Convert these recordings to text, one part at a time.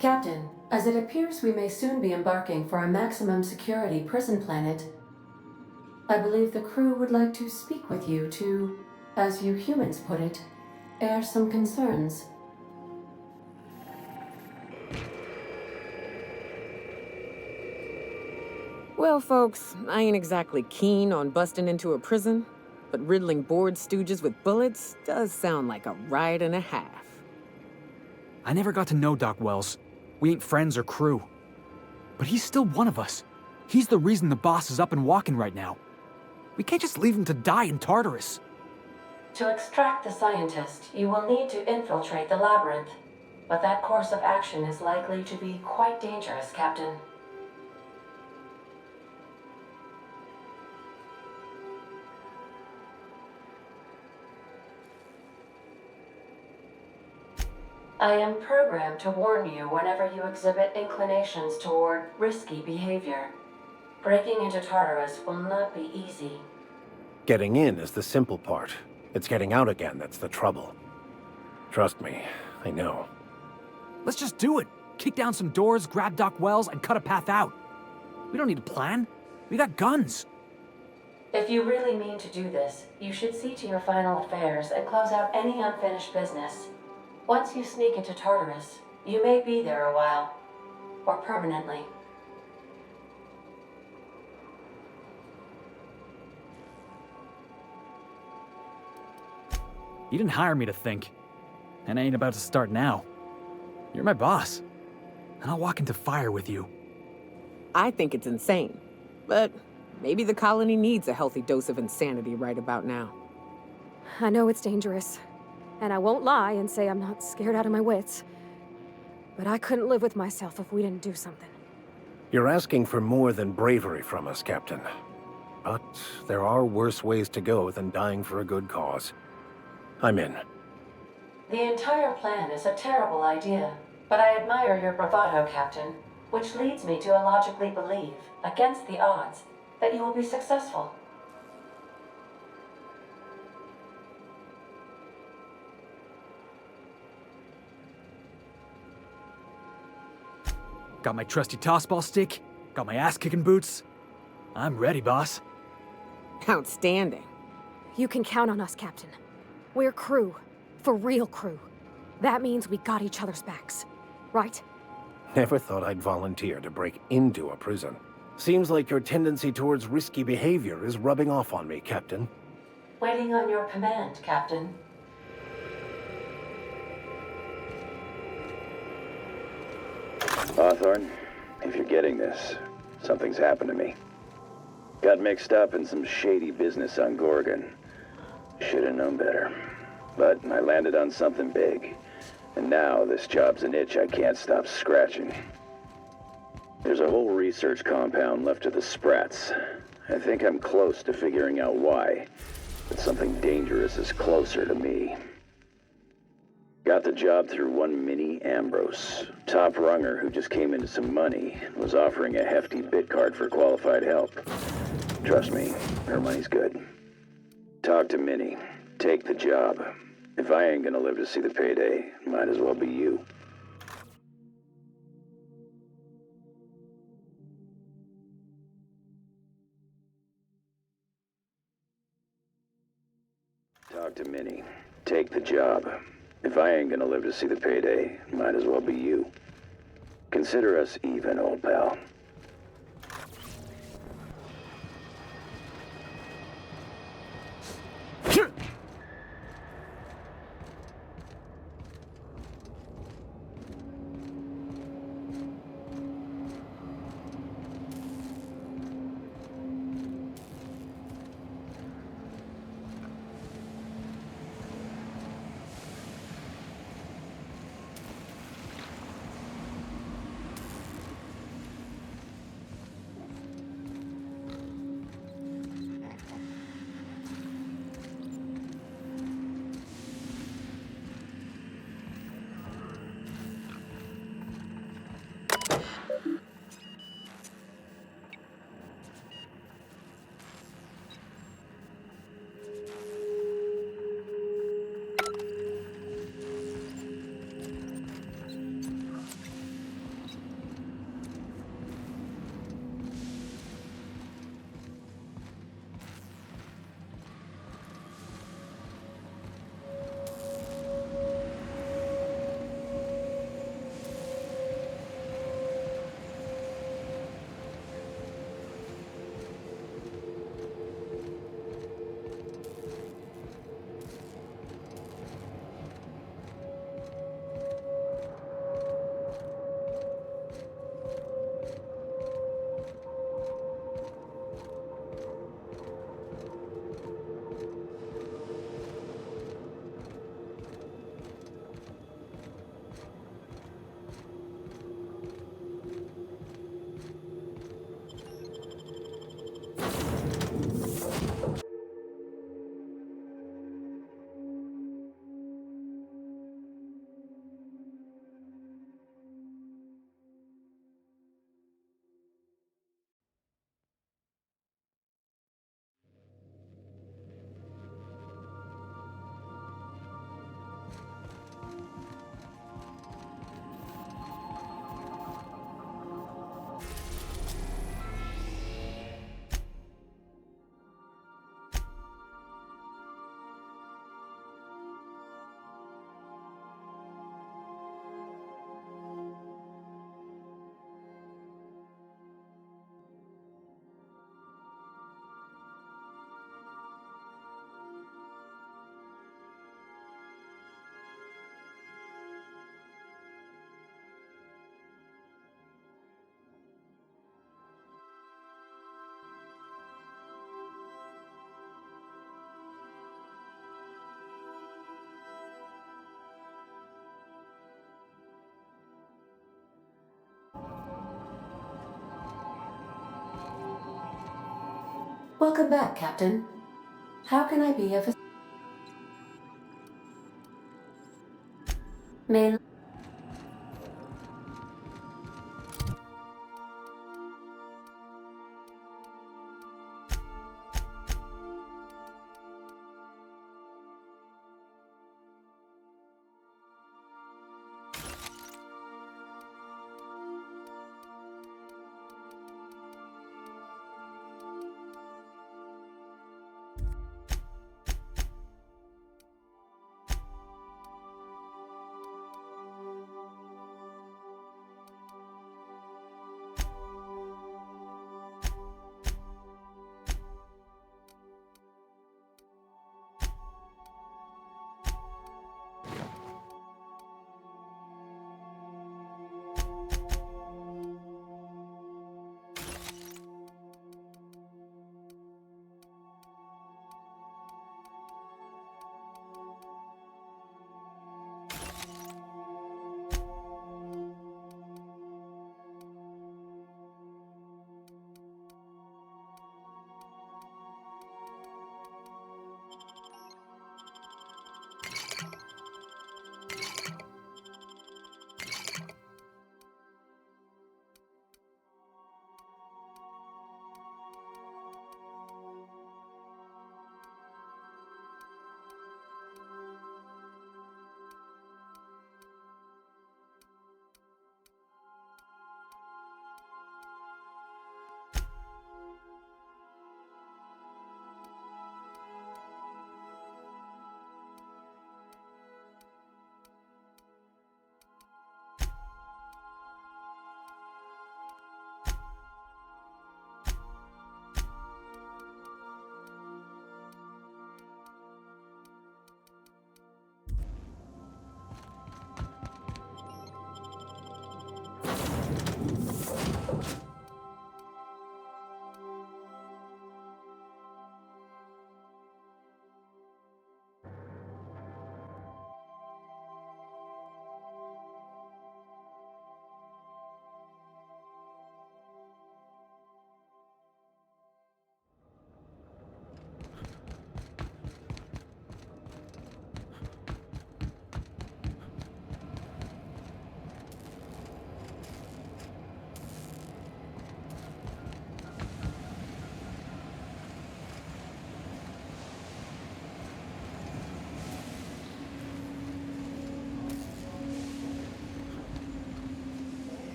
Captain, as it appears we may soon be embarking for a maximum security prison planet, I believe the crew would like to speak with you to, as you humans put it, air some concerns. Well, folks, I ain't exactly keen on busting into a prison, but riddling bored stooges with bullets does sound like a ride and a half. I never got to know Doc Welles. We ain't friends or crew. But he's still one of us. He's the reason the boss is up and walking right now. We can't just leave him to die in Tartarus. To extract the scientist, you will need to infiltrate the labyrinth. But that course of action is likely to be quite dangerous, Captain. I am programmed to warn you whenever you exhibit inclinations toward risky behavior. Breaking into Tartarus will not be easy. Getting in is the simple part. It's getting out again that's the trouble. Trust me, I know. Let's just do it. Kick down some doors, grab Doc Wells, and cut a path out. We don't need a plan. We got guns. If you really mean to do this, you should see to your final affairs and close out any unfinished business. Once you sneak into Tartarus, you may be there a while. Or permanently. You didn't hire me to think. And I ain't about to start now. You're my boss. And I'll walk into fire with you. I think it's insane. But maybe the colony needs a healthy dose of insanity right about now. I know it's dangerous. And I won't lie and say I'm not scared out of my wits. But I couldn't live with myself if we didn't do something. You're asking for more than bravery from us, Captain. But there are worse ways to go than dying for a good cause. I'm in. The entire plan is a terrible idea, but I admire your bravado, Captain, which leads me to illogically believe, against the odds, that you will be successful. Got my trusty tossball stick, got my ass-kicking boots. I'm ready, boss. Outstanding. You can count on us, Captain. We're crew. For real crew. That means we got each other's backs. Right? Never thought I'd volunteer to break into a prison. Seems like your tendency towards risky behavior is rubbing off on me, Captain. Waiting on your command, Captain. Hawthorne, if you're getting this, something's happened to me. Got mixed up in some shady business on Gorgon. Should have known better. But I landed on something big. And now this job's an itch I can't stop scratching. There's a whole research compound left of the Sprats. I think I'm close to figuring out why. But something dangerous is closer to me. Got the job through one Minnie Ambrose, top runger who just came into some money and was offering a hefty bit card for qualified help. Trust me, her money's good. Talk to Minnie. Take the job. If I ain't gonna live to see the payday, might as well be you. Talk to Minnie. Take the job. If I ain't gonna live to see the payday, might as well be you. Consider us even, old pal. Welcome back, Captain. How can I be of May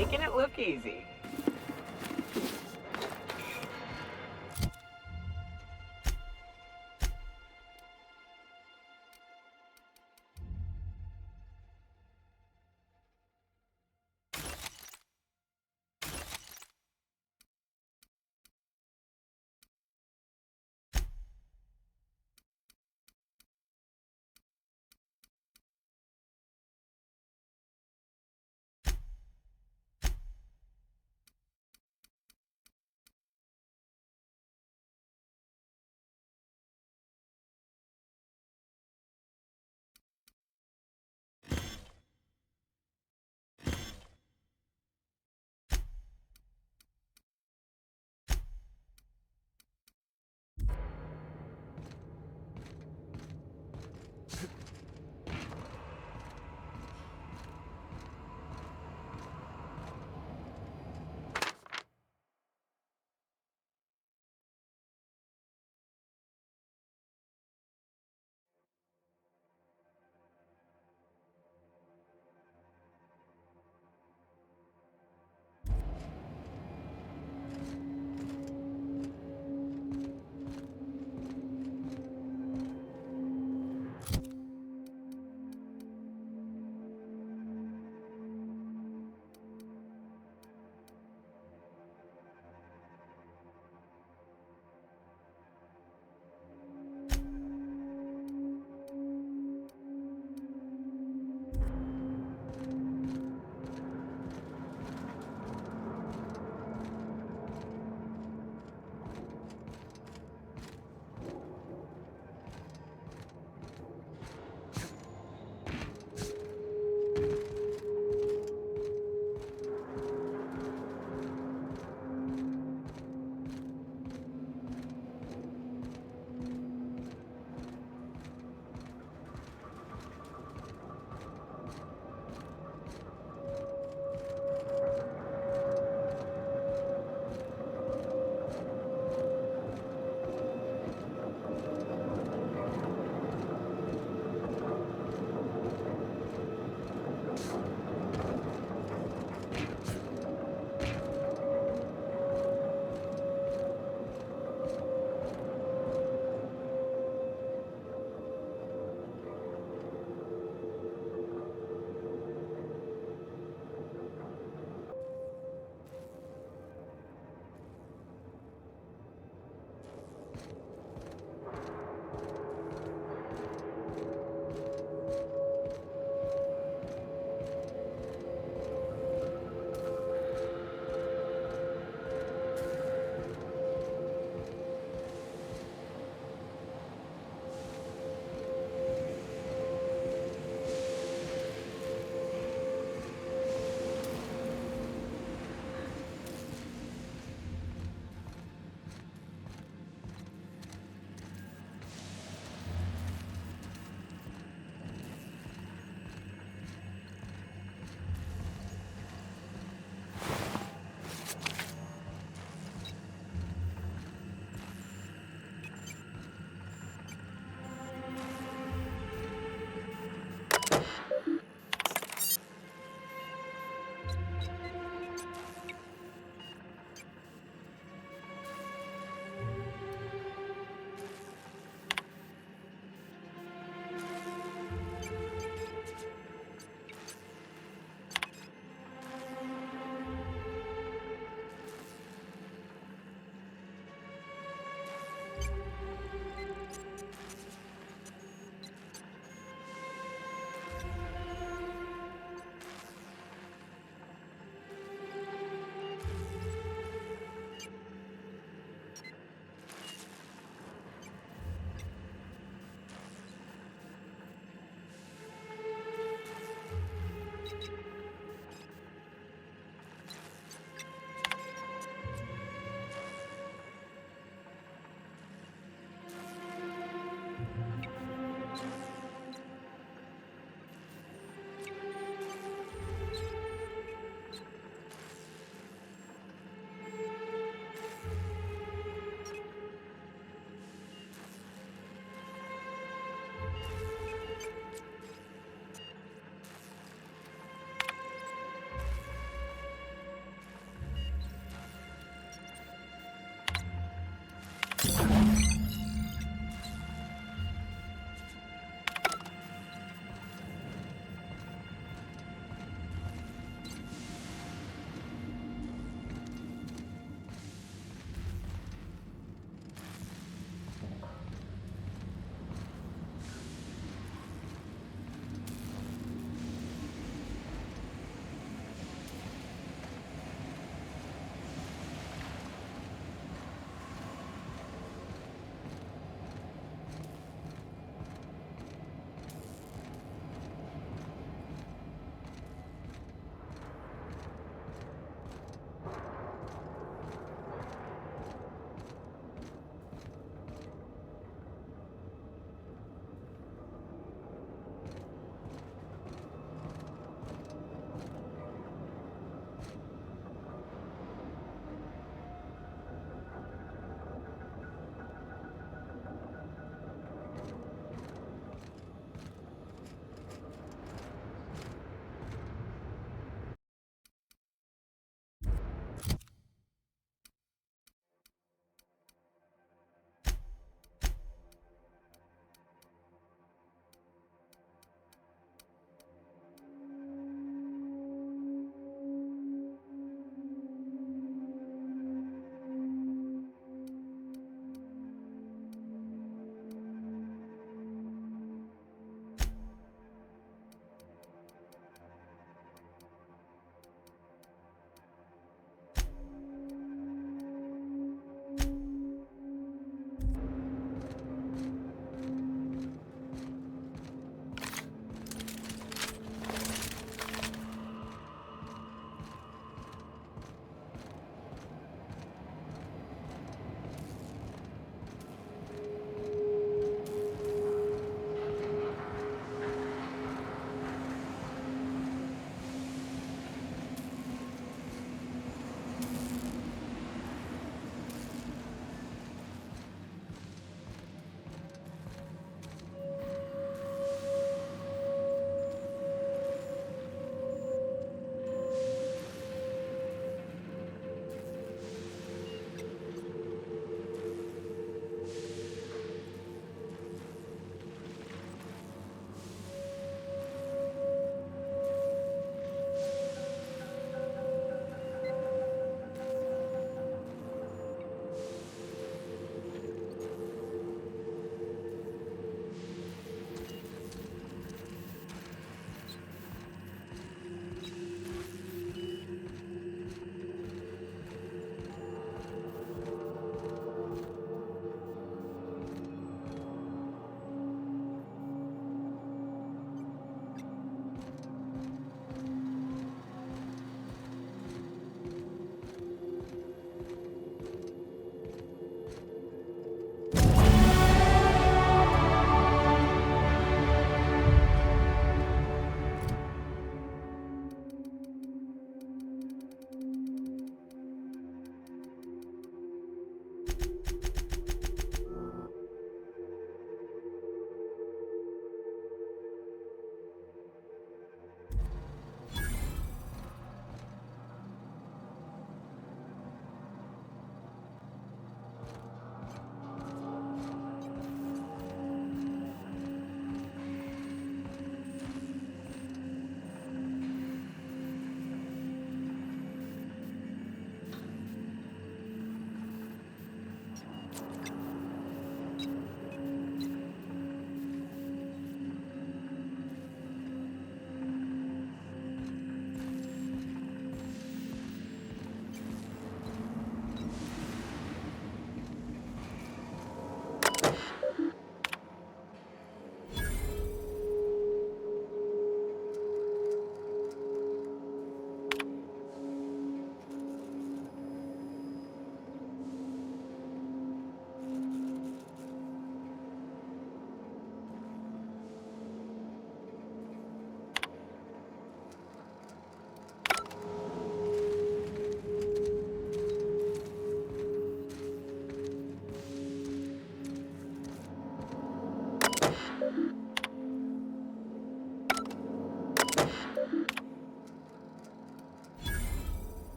making it look easy.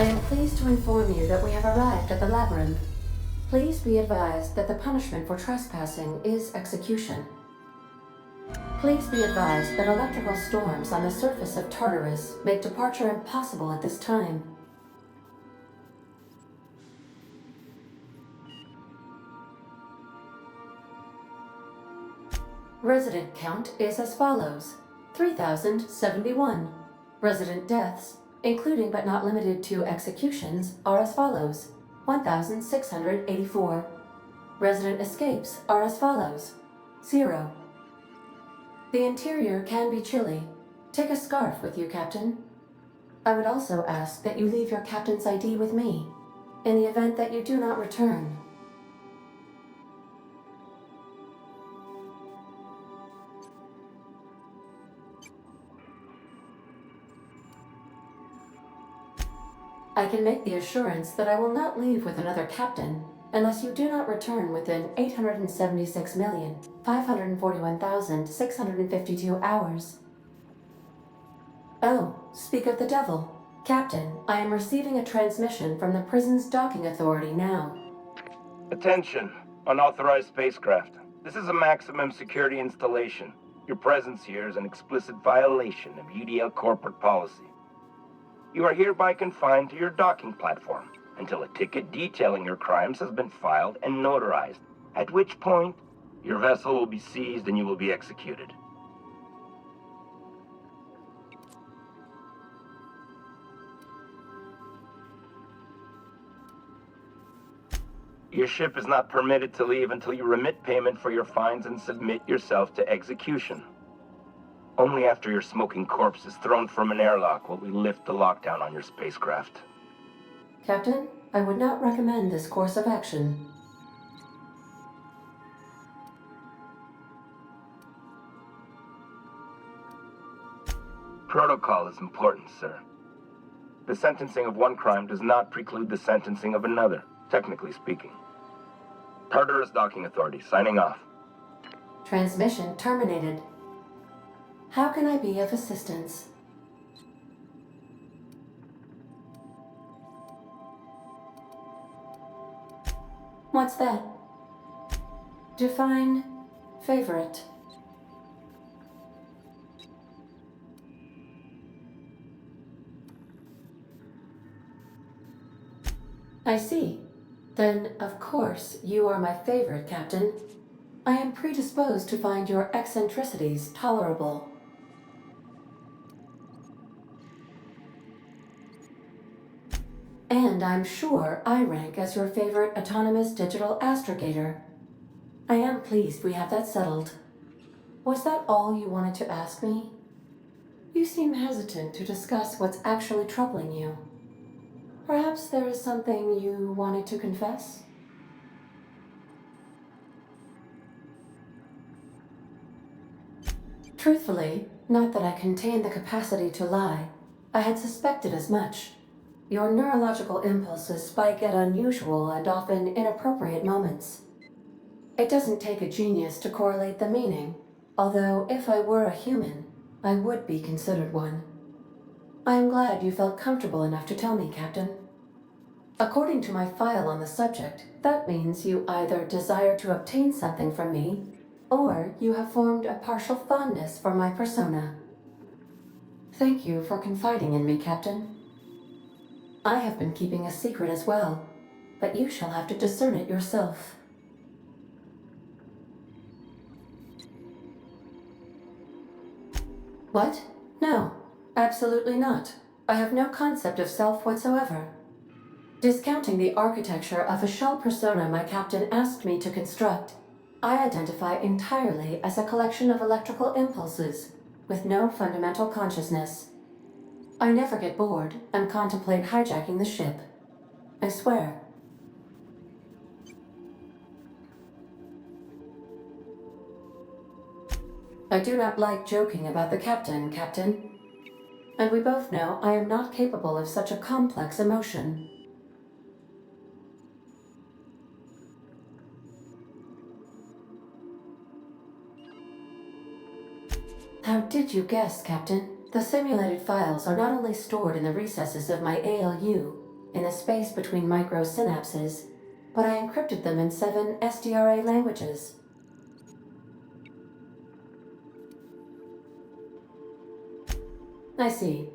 am pleased to inform you that we have arrived at the labyrinth. Please be advised that the punishment for trespassing is execution. Please be advised that electrical storms on the surface of Tartarus make departure impossible at this time. Resident count is as follows: 3,071. Resident deaths, including but not limited to executions, are as follows: 1,684. Resident escapes are as follows: 0. The interior can be chilly. Take a scarf with you, Captain. I would also ask that you leave your captain's ID with me, in the event that you do not return. I can make the assurance that I will not leave with another captain unless you do not return within 876,541,652 hours. Oh, speak of the devil. Captain, I am receiving a transmission from the prison's docking authority now. Attention, unauthorized spacecraft. This is a maximum security installation. Your presence here is an explicit violation of UDL corporate policy. You are hereby confined to your docking platform until a ticket detailing your crimes has been filed and notarized, at which point your vessel will be seized and you will be executed. Your ship is not permitted to leave until you remit payment for your fines and submit yourself to execution. Only after your smoking corpse is thrown from an airlock will we lift the lockdown on your spacecraft. Captain, I would not recommend this course of action. Protocol is important, sir. The sentencing of one crime does not preclude the sentencing of another, technically speaking. Tartarus Docking Authority, signing off. Transmission terminated. How can I be of assistance? What's that? Define favorite. I see. Then, of course, you are my favorite, Captain. I am predisposed to find your eccentricities tolerable. And I'm sure I rank as your favorite autonomous digital astrogator. I am pleased we have that settled. Was that all you wanted to ask me? You seem hesitant to discuss what's actually troubling you. Perhaps there is something you wanted to confess? Truthfully, not that I contain the capacity to lie. I had suspected as much. Your neurological impulses spike at unusual and often inappropriate moments. It doesn't take a genius to correlate the meaning, although if I were a human, I would be considered one. I am glad you felt comfortable enough to tell me, Captain. According to my file on the subject, that means you either desire to obtain something from me, or you have formed a partial fondness for my persona. Thank you for confiding in me, Captain. I have been keeping a secret as well, but you shall have to discern it yourself. What? No, absolutely not. I have no concept of self whatsoever. Discounting the architecture of a shell persona my captain asked me to construct, I identify entirely as a collection of electrical impulses, with no fundamental consciousness. I never get bored and contemplate hijacking the ship. I swear. I do not like joking about the captain, Captain. And we both know I am not capable of such a complex emotion. How did you guess, Captain? The simulated files are not only stored in the recesses of my ALU, in the space between microsynapses, but I encrypted them in 7 SDRA languages. I see.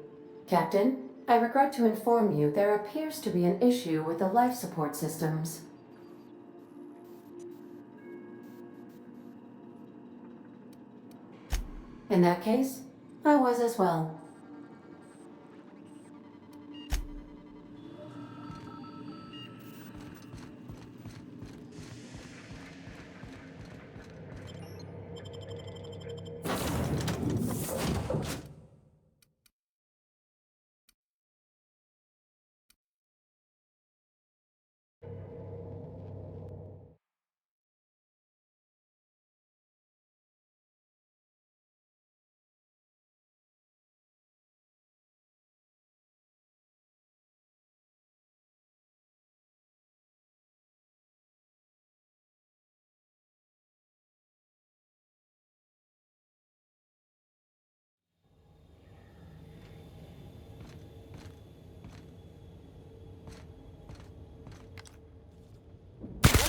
Captain, I regret to inform you there appears to be an issue with the life support systems. In that case, I was as well.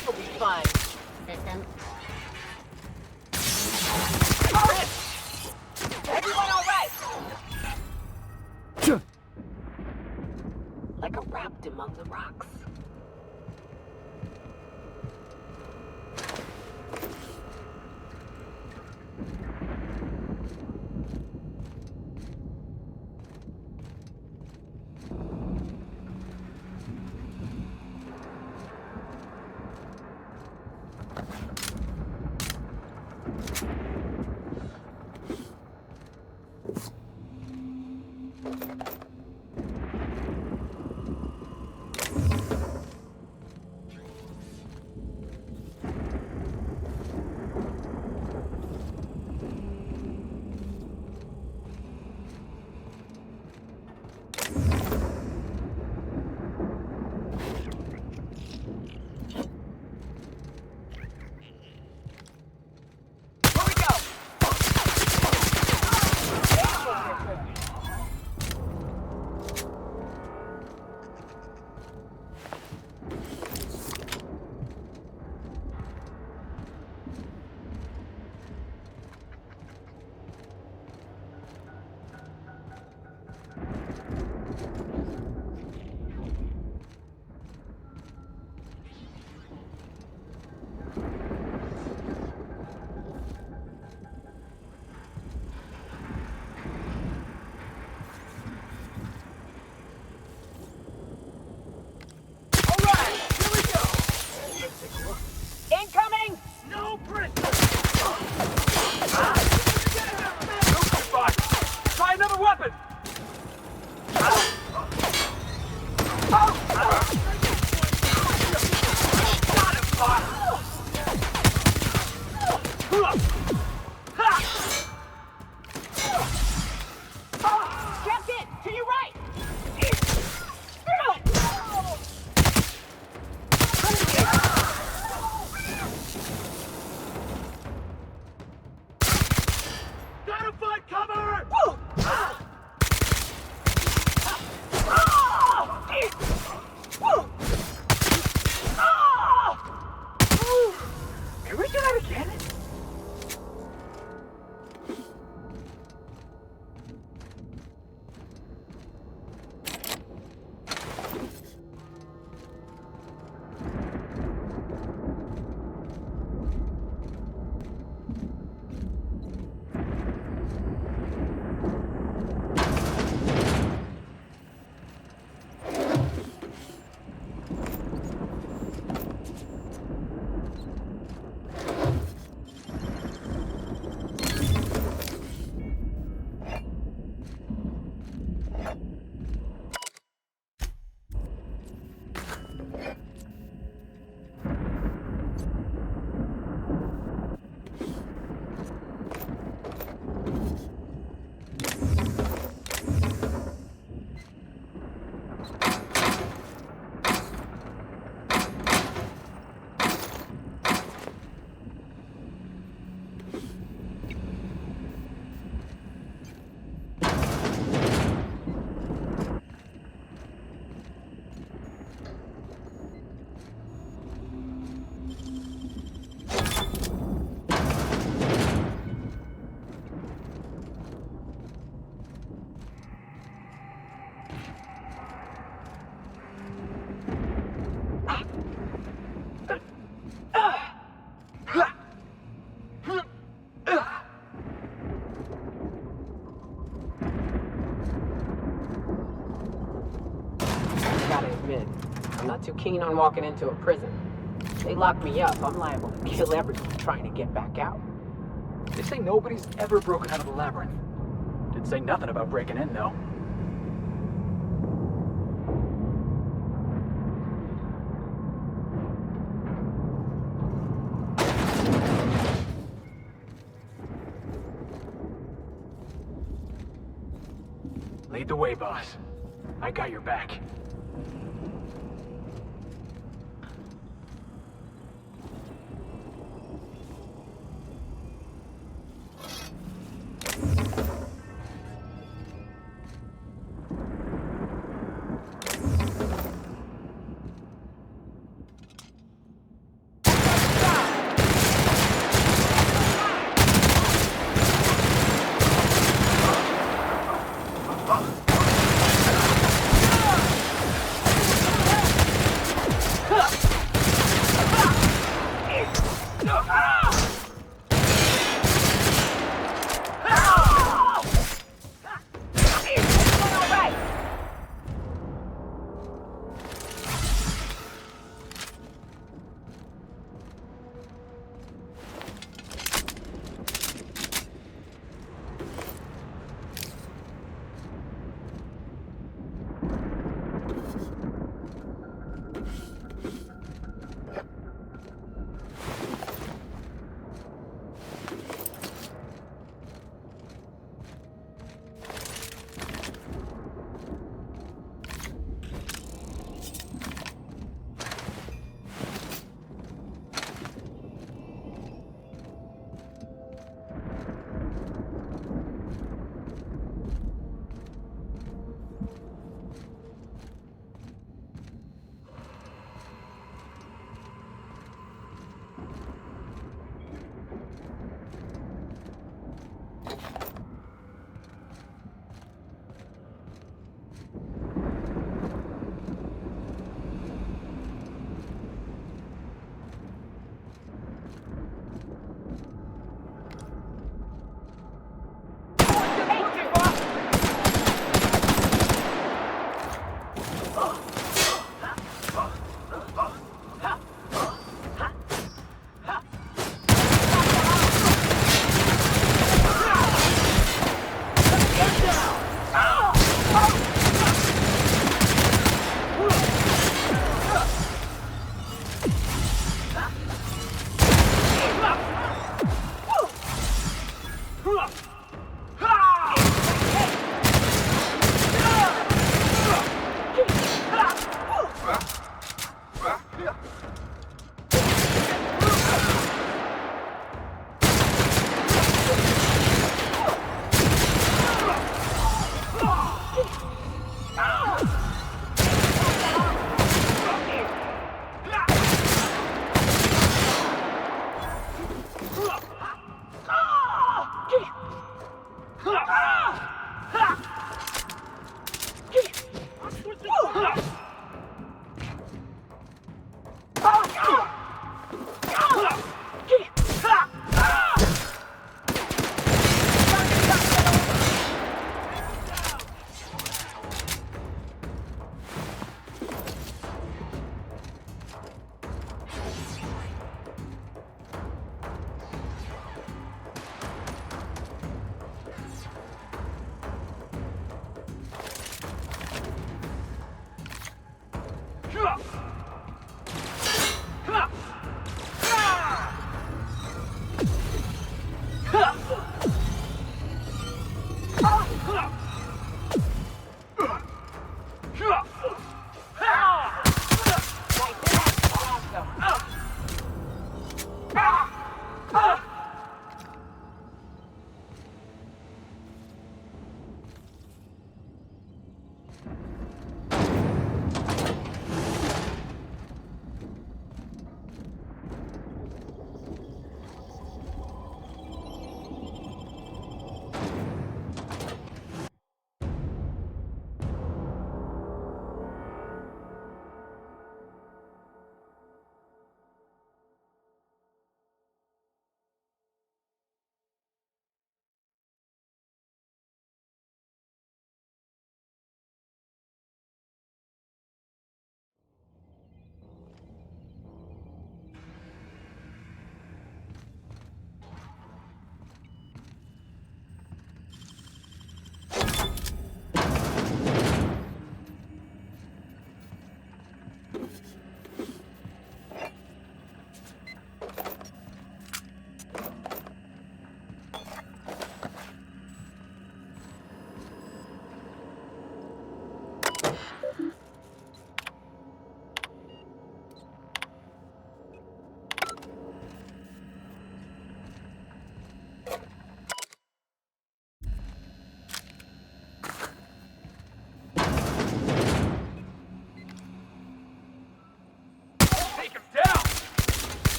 This'll be fun. Everyone all right? Like a rapt among the rocks. keen on walking into a prison. They lock me up, I'm liable to kill everyone trying to get back out. They say nobody's ever broken out of the labyrinth. Didn't say nothing about breaking in, though. Lead the way, boss. I got your back.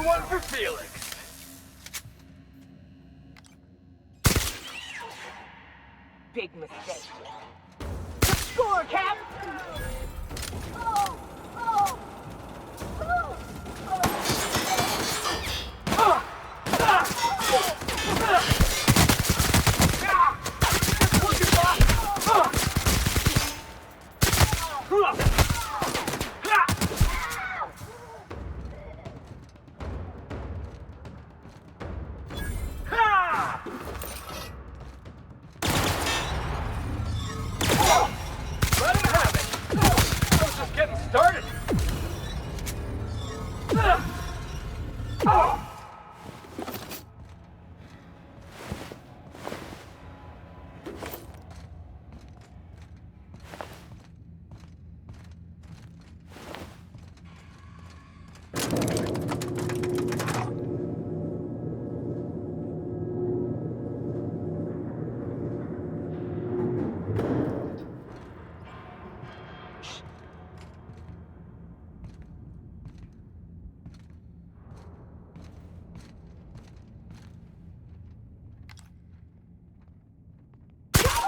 one for Felix. Big mistake. Score, Cap! Let him have it! I was just getting started!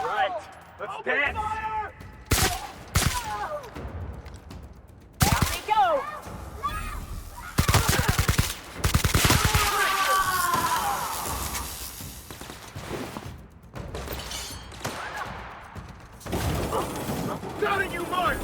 Right, let's dance! Here we go! Down at you, Mark!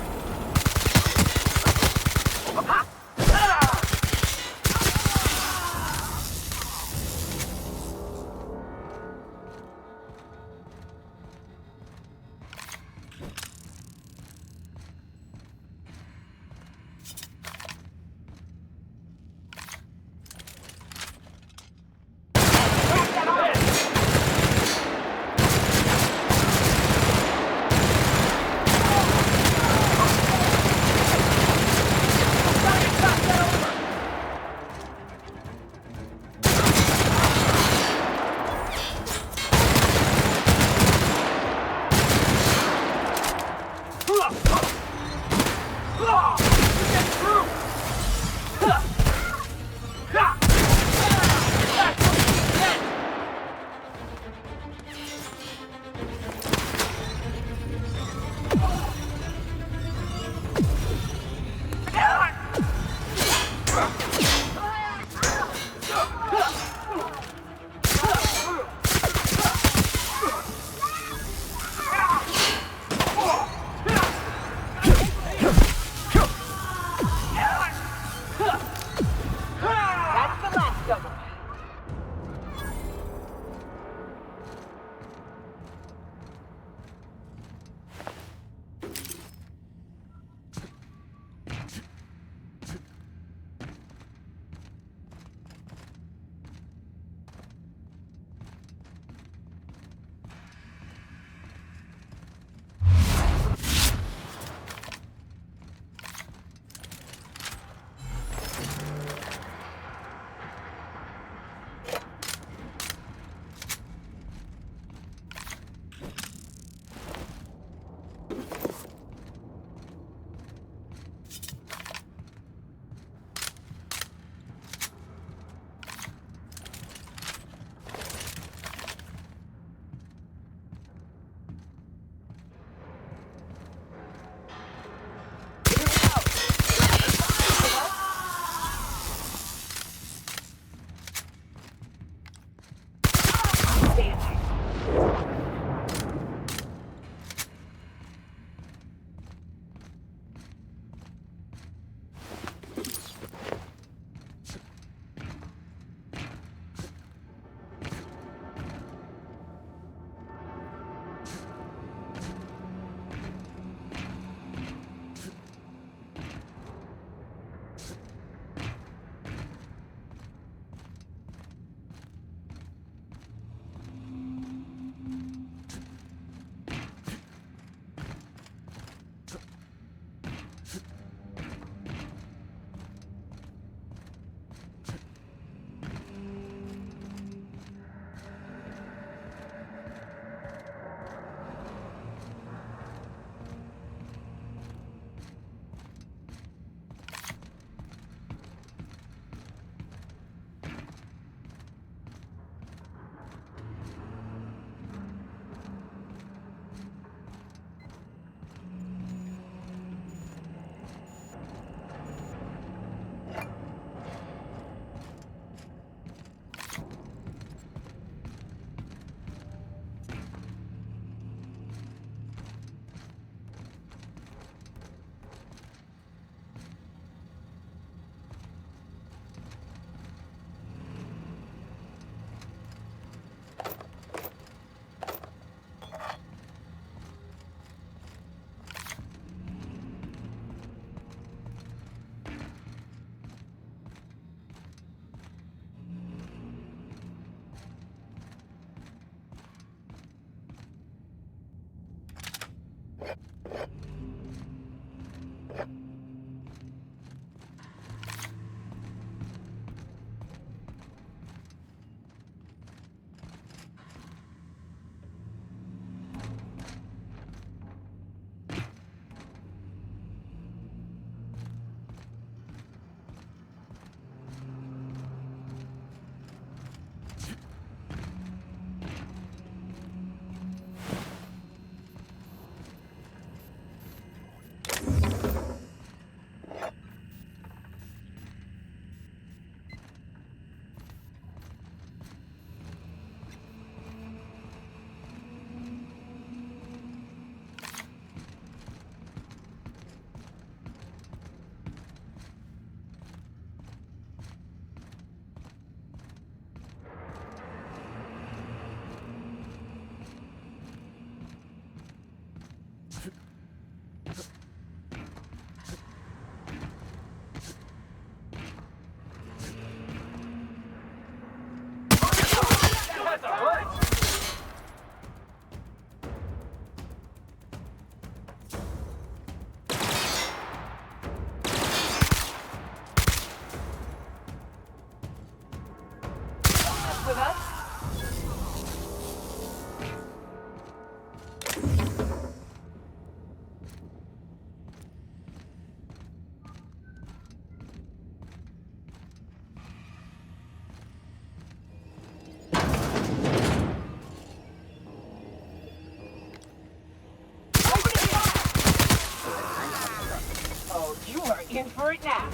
In for it now.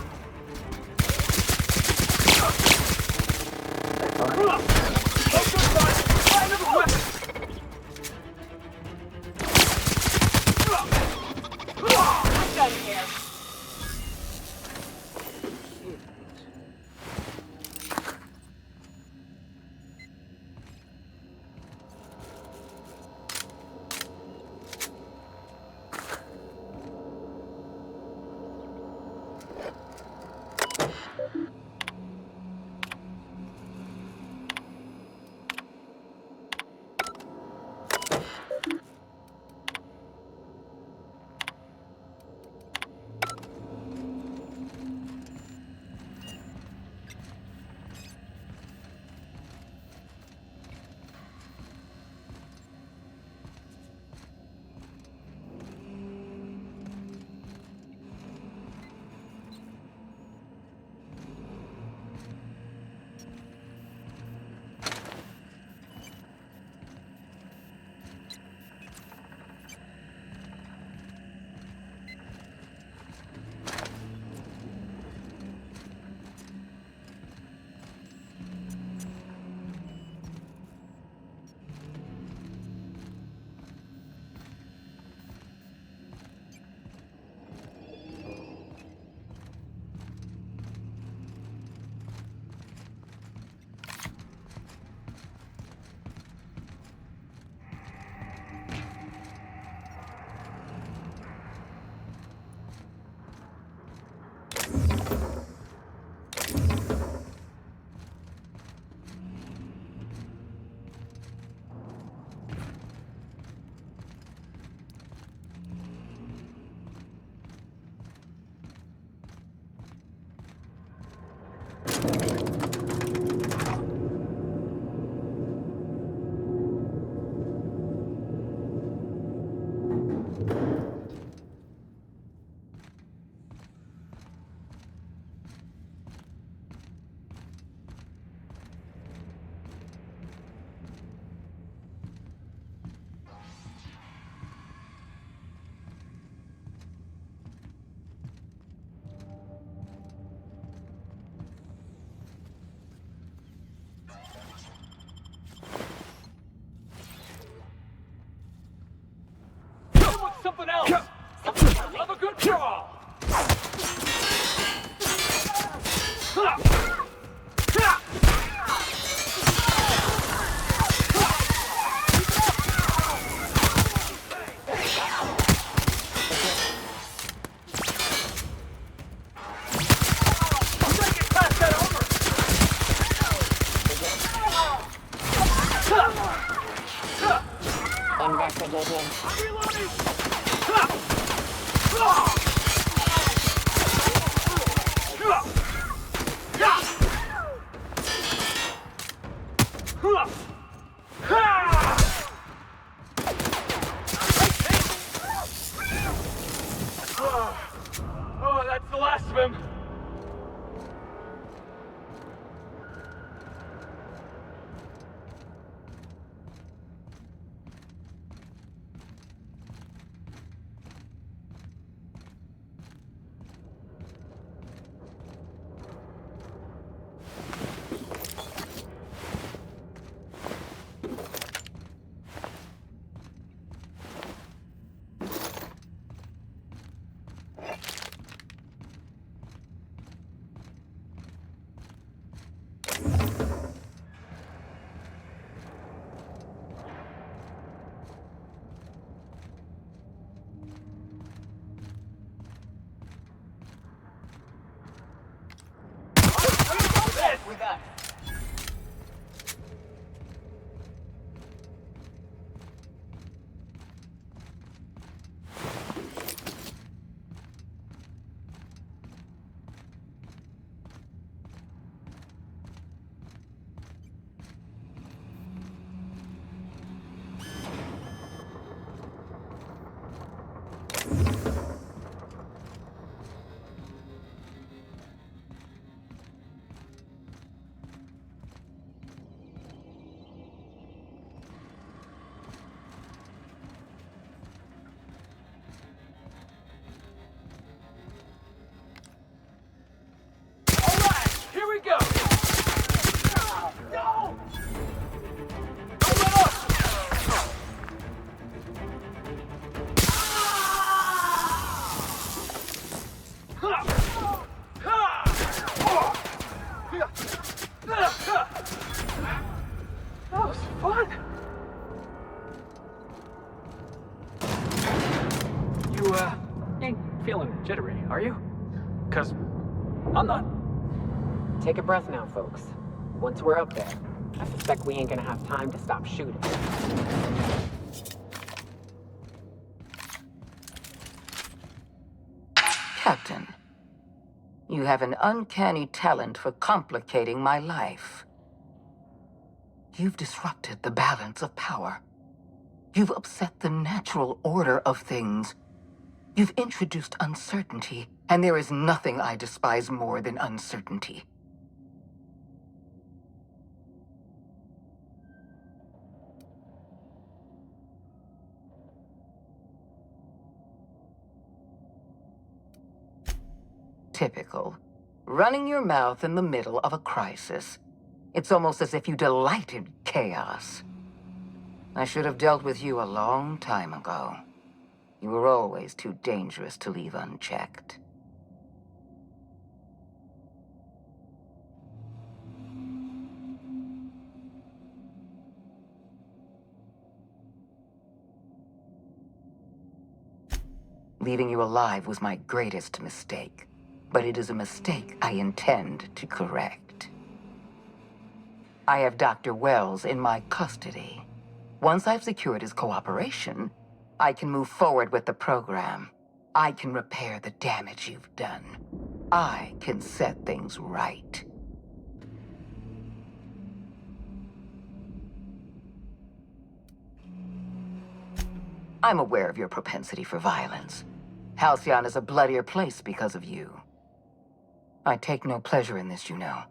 Done here. Something else! Have a good draw! Oh, that's the last of him. With us. are you? 'Cause I'm not. Take a breath now, folks. Once we're up there, I suspect we ain't gonna have time to stop shooting. Captain, you have an uncanny talent for complicating my life. You've disrupted the balance of power. You've upset the natural order of things. You've introduced uncertainty, and there is nothing I despise more than uncertainty. Typical. Running your mouth in the middle of a crisis. It's almost as if you delight in chaos. I should have dealt with you a long time ago. You were always too dangerous to leave unchecked. Leaving you alive was my greatest mistake, but it is a mistake I intend to correct. I have Dr. Welles in my custody. Once I've secured his cooperation, I can move forward with the program. I can repair the damage you've done. I can set things right. I'm aware of your propensity for violence. Halcyon is a bloodier place because of you. I take no pleasure in this, you know.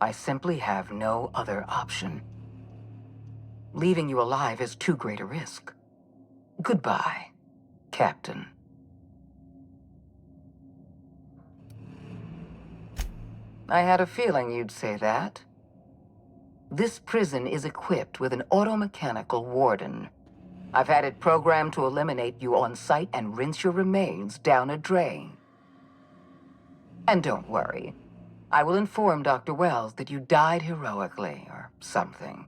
I simply have no other option. Leaving you alive is too great a risk. Goodbye, Captain. I had a feeling you'd say that. This prison is equipped with an automechanical warden. I've had it programmed to eliminate you on sight and rinse your remains down a drain. And don't worry. I will inform Dr. Welles that you died heroically, or something.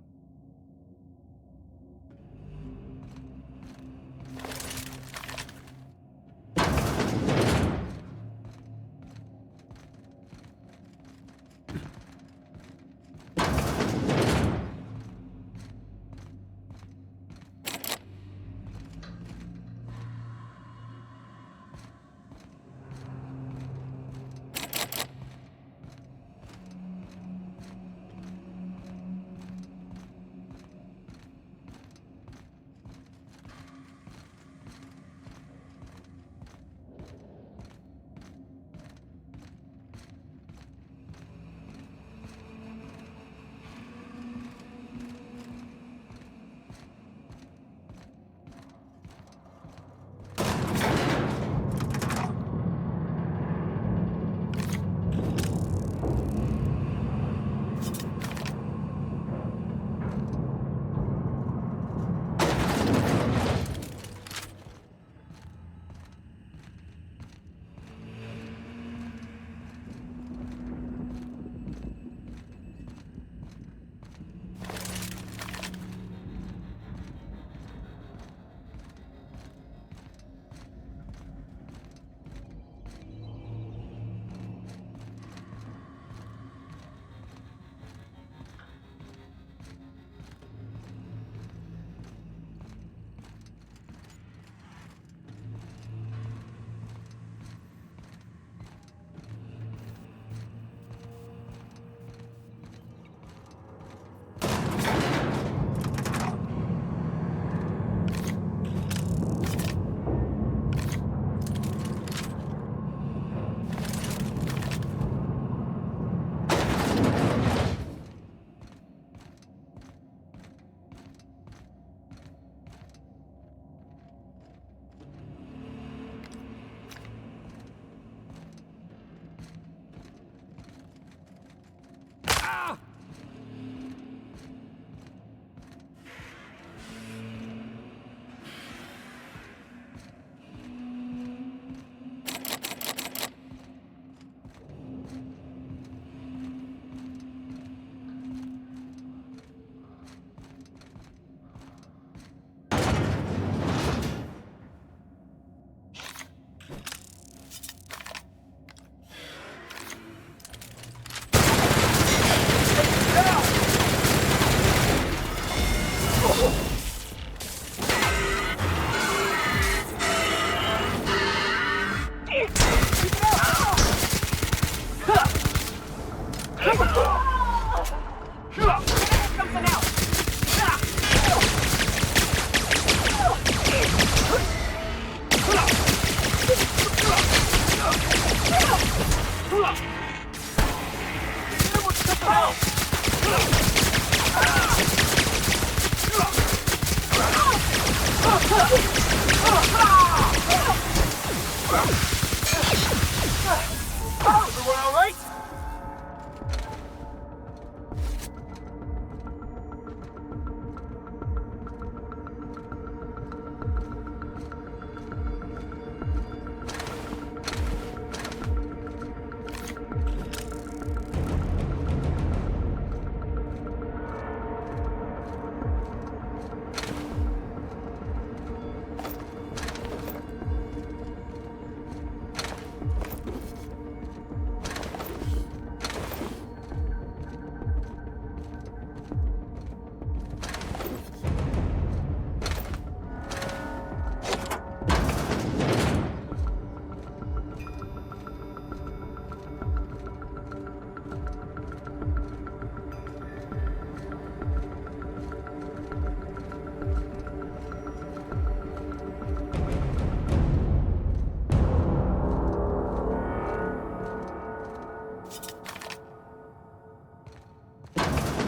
Everyone all right?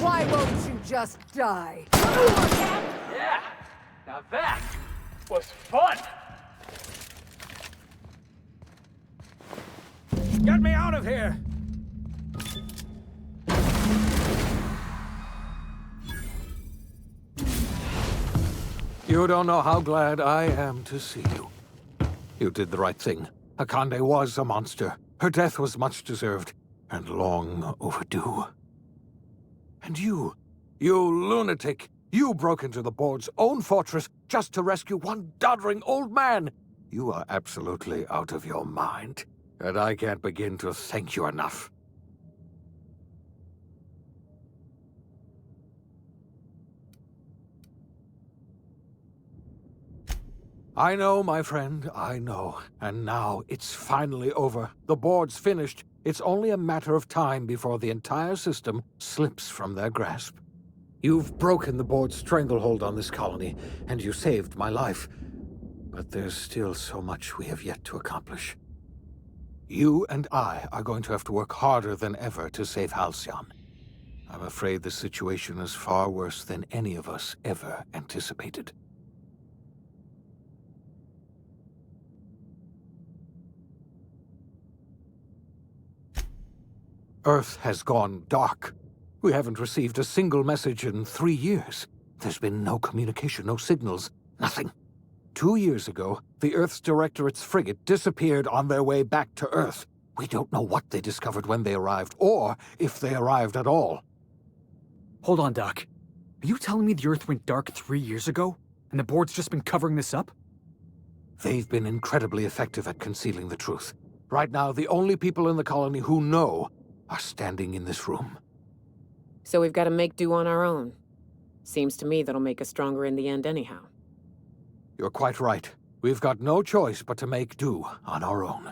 Why won't you just die? Yeah. Now that was fun. Get me out of here! You don't know how glad I am to see you. You did the right thing. Akande was a monster. Her death was much deserved, and long overdue. And you lunatic, you broke into the board's own fortress just to rescue one doddering old man. You are absolutely out of your mind, and I can't begin to thank you enough. I know, my friend, I know. And now it's finally over. The board's finished. It's only a matter of time before the entire system slips from their grasp. You've broken the board's stranglehold on this colony, and you saved my life. But there's still so much we have yet to accomplish. You and I are going to have to work harder than ever to save Halcyon. I'm afraid the situation is far worse than any of us ever anticipated. Earth has gone dark. We haven't received a single message in 3 years. There's been no communication, no signals, nothing. 2 years ago, the Earth's Directorate's frigate disappeared on their way back to Earth. We don't know what they discovered when they arrived, or if they arrived at all. Hold on, Doc. Are you telling me the Earth went dark 3 years ago, and the board's just been covering this up? They've been incredibly effective at concealing the truth. Right now, the only people in the colony who know are standing in this room. So we've got to make do on our own. Seems to me that'll make us stronger in the end anyhow. You're quite right. We've got no choice but to make do on our own.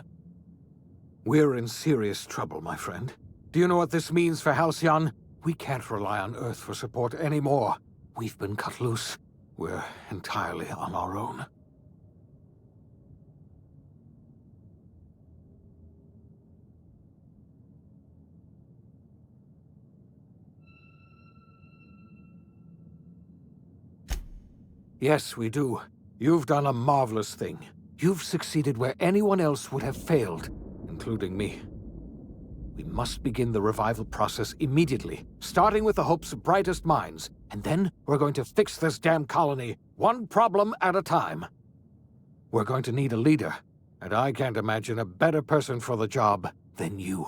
We're in serious trouble, my friend. Do you know what this means for Halcyon? We can't rely on Earth for support anymore. We've been cut loose. We're entirely on our own. Yes, we do. You've done a marvelous thing. You've succeeded where anyone else would have failed, including me. We must begin the revival process immediately, starting with the Hope's brightest minds, and then we're going to fix this damn colony, one problem at a time. We're going to need a leader, and I can't imagine a better person for the job than you.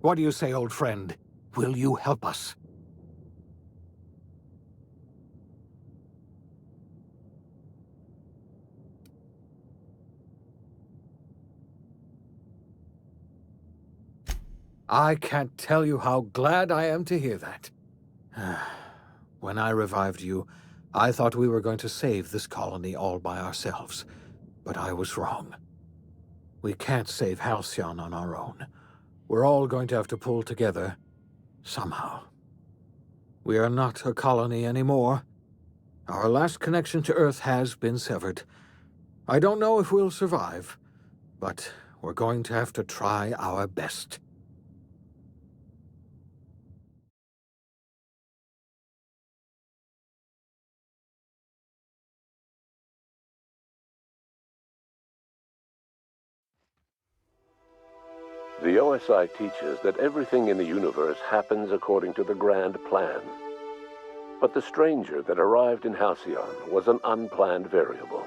What do you say, old friend? Will you help us? I can't tell you how glad I am to hear that. When I revived you, I thought we were going to save this colony all by ourselves, but I was wrong. We can't save Halcyon on our own. We're all going to have to pull together, somehow. We are not a colony anymore. Our last connection to Earth has been severed. I don't know if we'll survive, but we're going to have to try our best. The OSI teaches that everything in the universe happens according to the grand plan. But the stranger that arrived in Halcyon was an unplanned variable.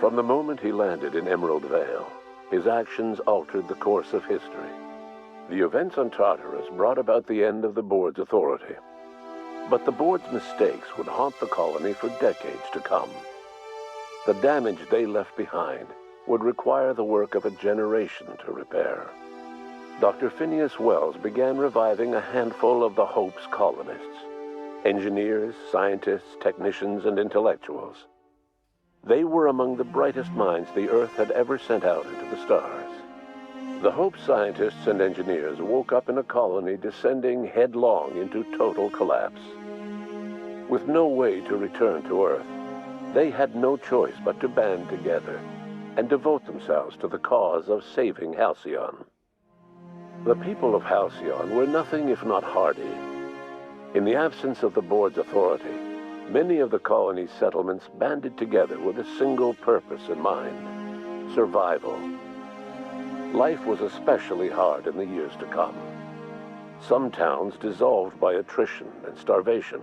From the moment he landed in Emerald Vale, his actions altered the course of history. The events on Tartarus brought about the end of the board's authority. But the board's mistakes would haunt the colony for decades to come. The damage they left behind would require the work of a generation to repair. Dr. Phineas Welles began reviving a handful of the Hope's colonists, engineers, scientists, technicians, and intellectuals. They were among the brightest minds the Earth had ever sent out into the stars. The Hope scientists and engineers woke up in a colony descending headlong into total collapse. With no way to return to Earth, they had no choice but to band together and devote themselves to the cause of saving Halcyon. The people of Halcyon were nothing if not hardy. In the absence of the board's authority, many of the colony's settlements banded together with a single purpose in mind: survival. Life was especially hard in the years to come. Some towns dissolved by attrition and starvation,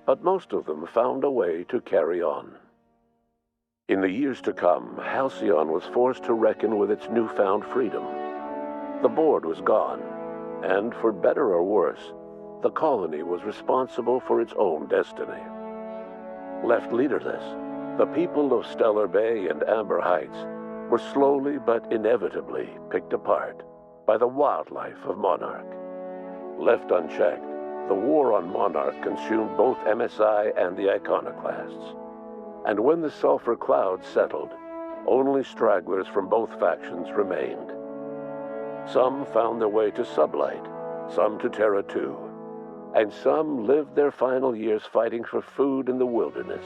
but most of them found a way to carry on. In the years to come, Halcyon was forced to reckon with its newfound freedom. The board was gone, and for better or worse, the colony was responsible for its own destiny. Left leaderless, the people of Stellar Bay and Amber Heights were slowly but inevitably picked apart by the wildlife of Monarch. Left unchecked, the war on Monarch consumed both MSI and the Iconoclasts. And when the sulfur cloud settled, only stragglers from both factions remained. Some found their way to Sublight, some to Terra 2, and some lived their final years fighting for food in the wilderness.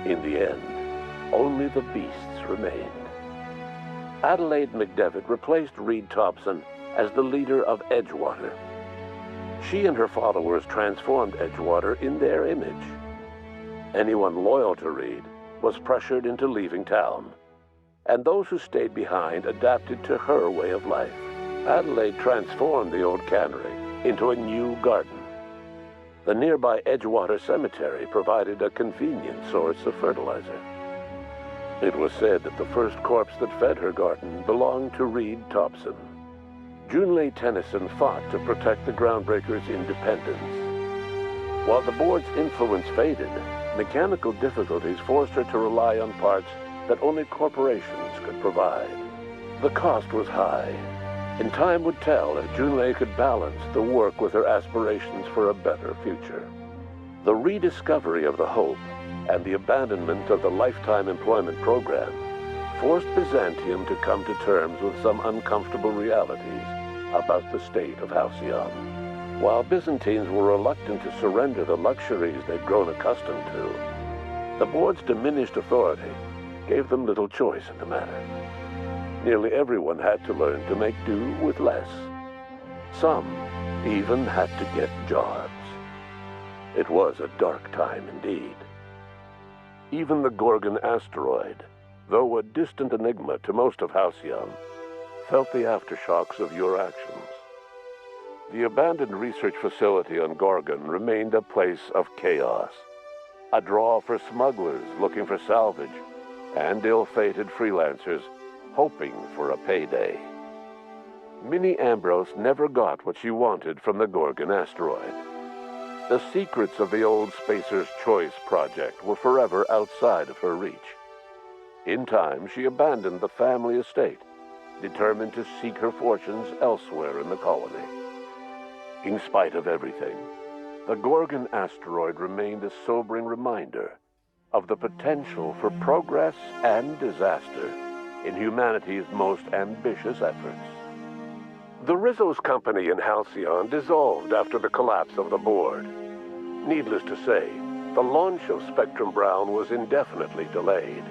In the end, only the beasts remained. Adelaide McDevitt replaced Reed Thompson as the leader of Edgewater. She and her followers transformed Edgewater in their image. Anyone loyal to Reed was pressured into leaving town, and those who stayed behind adapted to her way of life. Adelaide transformed the old cannery into a new garden. The nearby Edgewater Cemetery provided a convenient source of fertilizer. It was said that the first corpse that fed her garden belonged to Reed Thompson. Junlei Tennyson fought to protect the Groundbreakers' independence. While the board's influence faded, mechanical difficulties forced her to rely on parts that only corporations could provide. The cost was high, and time would tell if Junlei could balance the work with her aspirations for a better future. The rediscovery of the Hope and the abandonment of the Lifetime Employment Program forced Byzantium to come to terms with some uncomfortable realities about the state of Halcyon. While Byzantines were reluctant to surrender the luxuries they'd grown accustomed to, the board's diminished authority gave them little choice in the matter. Nearly everyone had to learn to make do with less. Some even had to get jobs. It was a dark time indeed. Even the Gorgon asteroid, though a distant enigma to most of Halcyon, felt the aftershocks of your actions. The abandoned research facility on Gorgon remained a place of chaos, a draw for smugglers looking for salvage, and ill-fated freelancers hoping for a payday. Minnie Ambrose never got what she wanted from the Gorgon asteroid. The secrets of the old Spacer's Choice project were forever outside of her reach. In time, she abandoned the family estate, determined to seek her fortunes elsewhere in the colony. In spite of everything, the Gorgon asteroid remained a sobering reminder of the potential for progress and disaster in humanity's most ambitious efforts. The Rizzo's company in Halcyon dissolved after the collapse of the board. Needless to say, the launch of Spectrum Brown was indefinitely delayed.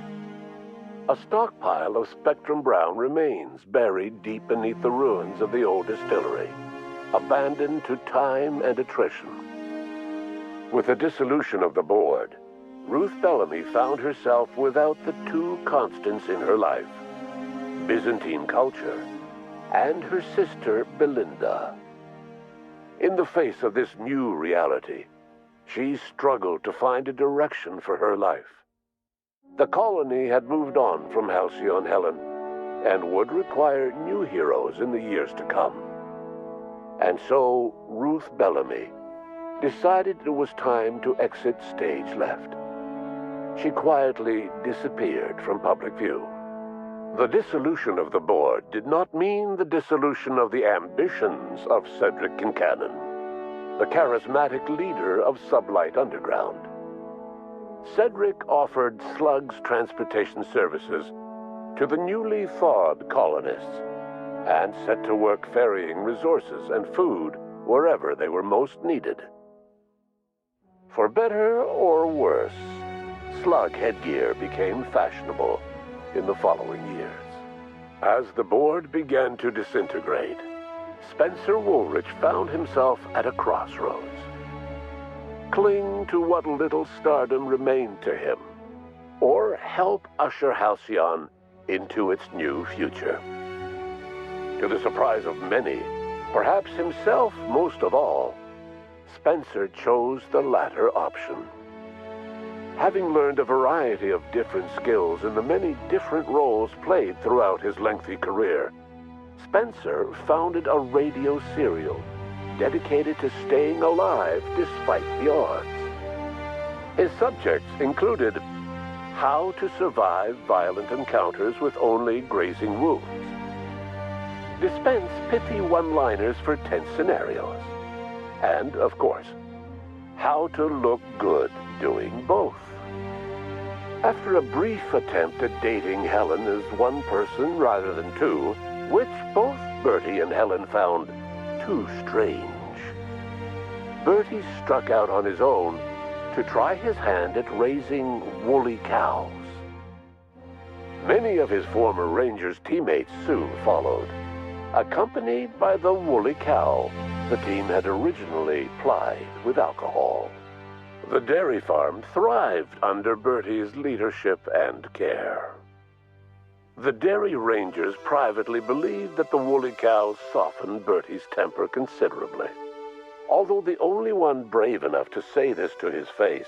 A stockpile of Spectrum Brown remains buried deep beneath the ruins of the old distillery, abandoned to time and attrition. With the dissolution of the board, Ruth Bellamy found herself without the two constants in her life: Byzantine culture and her sister Belinda. In the face of this new reality, she struggled to find a direction for her life. The colony had moved on from Halcyon Helen, and would require new heroes in the years to come. And so Ruth Bellamy decided it was time to exit stage left. She quietly disappeared from public view. The dissolution of the board did not mean the dissolution of the ambitions of Cedric Kincannon, the charismatic leader of Sublight Underground. Cedric offered slugs transportation services to the newly thawed colonists, and set to work ferrying resources and food wherever they were most needed. For better or worse, slug headgear became fashionable in the following years. As the board began to disintegrate, Spencer Woolrich found himself at a crossroads. Cling to what little stardom remained to him, or help usher Halcyon into its new future. To the surprise of many, perhaps himself most of all, Spencer chose the latter option. Having learned a variety of different skills in the many different roles played throughout his lengthy career, Spencer founded a radio serial dedicated to staying alive despite the odds. His subjects included how to survive violent encounters with only grazing wounds, dispense pithy one-liners for tense scenarios, and, of course, how to look good doing both. After a brief attempt at dating Helen as one person rather than two, which both Bertie and Helen found too strange, Bertie struck out on his own to try his hand at raising woolly cows. Many of his former Rangers teammates soon followed, accompanied by the woolly cow the team had originally plied with alcohol. The dairy farm thrived under Bertie's leadership and care. The Dairy Rangers privately believed that the woolly cows softened Bertie's temper considerably, although the only one brave enough to say this to his face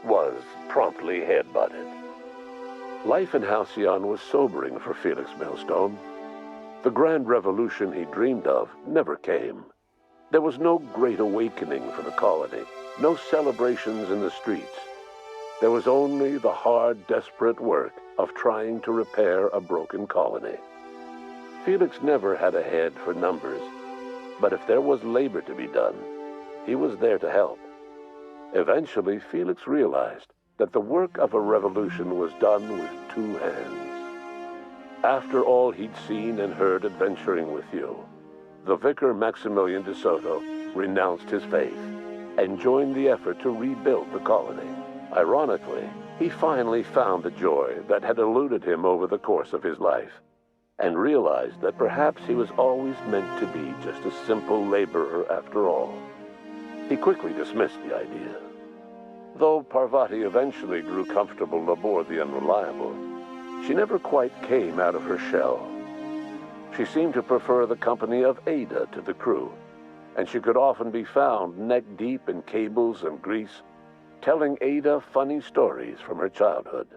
was promptly headbutted. Life in Halcyon was sobering for Felix Millstone. The grand revolution he dreamed of never came. There was no great awakening for the colony, no celebrations in the streets. There was only the hard, desperate work of trying to repair a broken colony. Felix never had a head for numbers, but if there was labor to be done, he was there to help. Eventually, Felix realized that the work of a revolution was done with two hands. After all he'd seen and heard adventuring with you, the vicar Maximilian de Soto renounced his faith and joined the effort to rebuild the colony. Ironically, he finally found the joy that had eluded him over the course of his life, and realized that perhaps he was always meant to be just a simple laborer after all. He quickly dismissed the idea. Though Parvati eventually grew comfortable aboard the Unreliable, she never quite came out of her shell. She seemed to prefer the company of Ada to the crew, and she could often be found neck-deep in cables and grease, telling Ada funny stories from her childhood.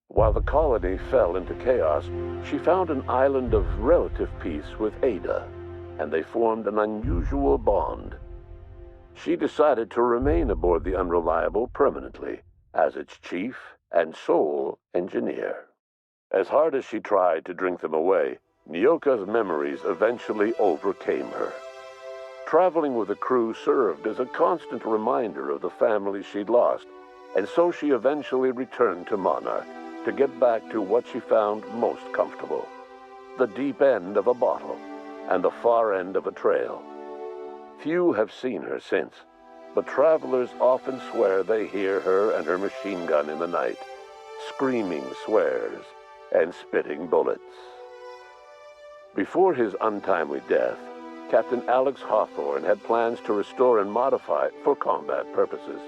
While the colony fell into chaos, she found an island of relative peace with Ada, and they formed an unusual bond. She decided to remain aboard the Unreliable permanently as its chief and sole engineer. As hard as she tried to drink them away, Nyoka's memories eventually overcame her. Traveling with the crew served as a constant reminder of the family she'd lost, and so she eventually returned to Monarch to get back to what she found most comfortable: the deep end of a bottle and the far end of a trail. Few have seen her since, but travelers often swear they hear her and her machine gun in the night, screaming swears and spitting bullets. Before his untimely death, Captain Alex Hawthorne had plans to restore and modify, for combat purposes,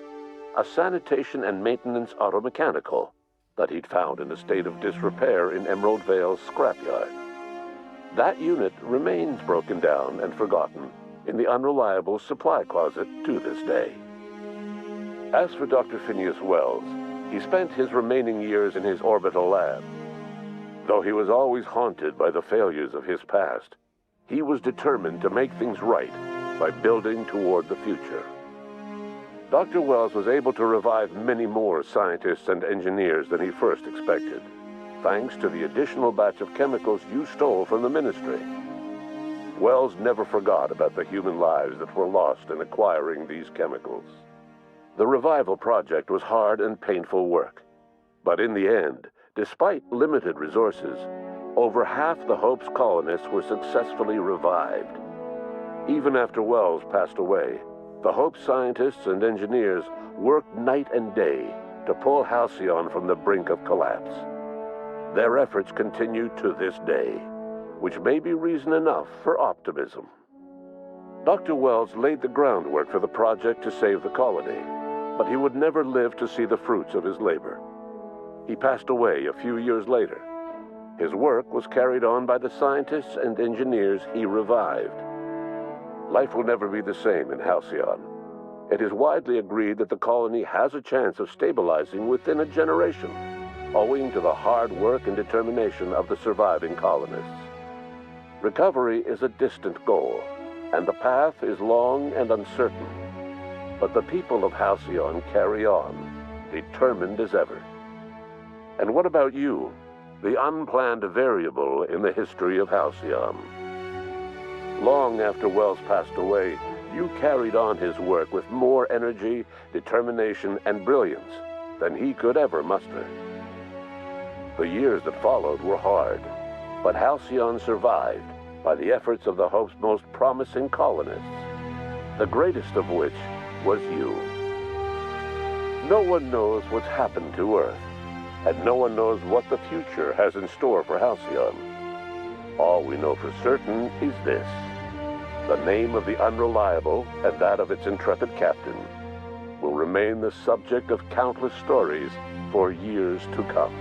a sanitation and maintenance automechanical that he'd found in a state of disrepair in Emerald Vale's scrapyard. That unit remains broken down and forgotten in the Unreliable supply closet to this day. As for Dr. Phineas Welles, he spent his remaining years in his orbital lab. Though he was always haunted by the failures of his past, he was determined to make things right by building toward the future. Dr. Welles was able to revive many more scientists and engineers than he first expected, thanks to the additional batch of chemicals you stole from the Ministry. Welles never forgot about the human lives that were lost in acquiring these chemicals. The revival project was hard and painful work, but in the end, despite limited resources, over half the Hope's colonists were successfully revived. Even after Welles passed away, the Hope scientists and engineers worked night and day to pull Halcyon from the brink of collapse. Their efforts continue to this day, which may be reason enough for optimism. Dr. Welles laid the groundwork for the project to save the colony, but he would never live to see the fruits of his labor. He passed away a few years later. His work was carried on by the scientists and engineers he revived. Life will never be the same in Halcyon. It is widely agreed that the colony has a chance of stabilizing within a generation, owing to the hard work and determination of the surviving colonists. Recovery is a distant goal, and the path is long and uncertain. But the people of Halcyon carry on, determined as ever. And what about you, the unplanned variable in the history of Halcyon? Long after Welles passed away, you carried on his work with more energy, determination, and brilliance than he could ever muster. The years that followed were hard, but Halcyon survived by the efforts of the Hope's most promising colonists, the greatest of which was you. No one knows what's happened to Earth, and no one knows what the future has in store for Halcyon. All we know for certain is this: the name of the Unreliable and that of its intrepid captain will remain the subject of countless stories for years to come.